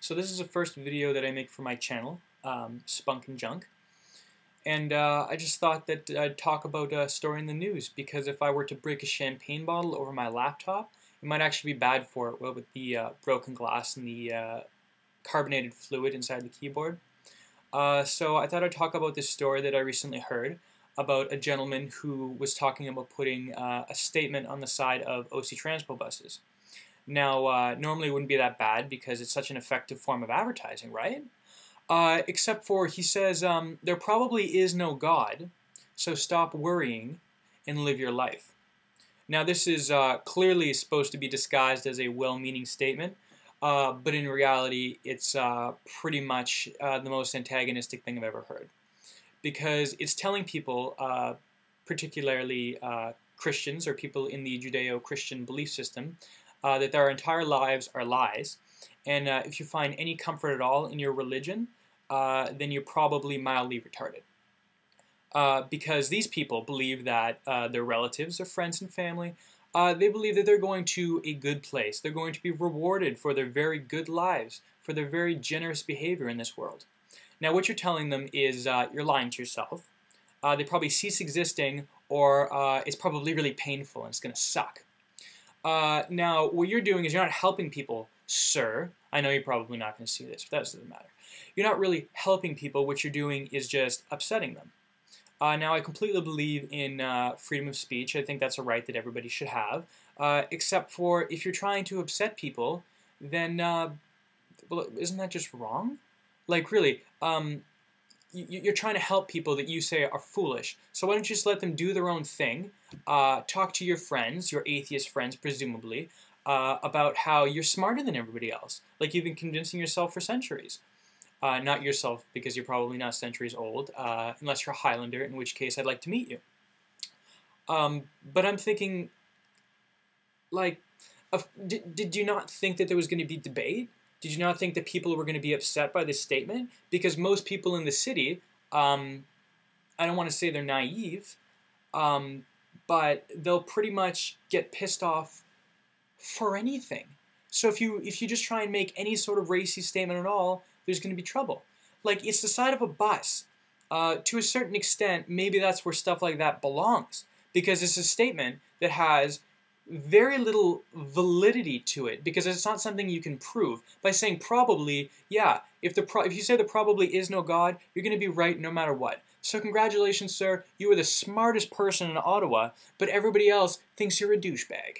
So this is the first video that I make for my channel, Spunk and Junk. And I just thought that I'd talk about a story in the news, because if I were to break a champagne bottle over my laptop, it might actually be bad for it, with the broken glass and the carbonated fluid inside the keyboard. So I thought I'd talk about this story that I recently heard about a gentleman who was talking about putting a statement on the side of OC Transpo buses. Now, normally it wouldn't be that bad because it's such an effective form of advertising, right? Except for, he says, there probably is no God, so stop worrying and live your life. Now, this is clearly supposed to be disguised as a well-meaning statement, but in reality, it's pretty much the most antagonistic thing I've ever heard. Because it's telling people, particularly Christians or people in the Judeo-Christian belief system, that their entire lives are lies, and if you find any comfort at all in your religion, then you're probably mildly retarded. Because these people believe that their relatives, their friends and family, they believe that they're going to a good place. They're going to be rewarded for their very good lives, for their very generous behavior in this world. Now, what you're telling them is you're lying to yourself. They probably cease existing, or it's probably really painful and it's going to suck. Now, what you're doing is you're not helping people, sir. I know you're probably not going to see this, but that doesn't matter. You're not really helping people. What you're doing is just upsetting them. Now, I completely believe in freedom of speech. I think that's a right that everybody should have, except for if you're trying to upset people, then, well, isn't that just wrong? Like, really, you're trying to help people that you say are foolish. So why don't you just let them do their own thing, talk to your friends, your atheist friends presumably, about how you're smarter than everybody else, like you've been convincing yourself for centuries. Not yourself, because you're probably not centuries old, unless you're a Highlander, in which case I'd like to meet you. But I'm thinking, like, did you not think that there was going to be debate? Did you not think that people were going to be upset by this statement? Because most people in the city, I don't want to say they're naive, but they'll pretty much get pissed off for anything. So if you just try and make any sort of racy statement at all, there's going to be trouble. Like, it's the side of a bus. To a certain extent, maybe that's where stuff like that belongs, because it's a statement that has very little validity to it, because it's not something you can prove. By saying probably, yeah, if you say there probably is no God, you're going to be right no matter what. So congratulations, sir, you are the smartest person in Ottawa, but everybody else thinks you're a douchebag.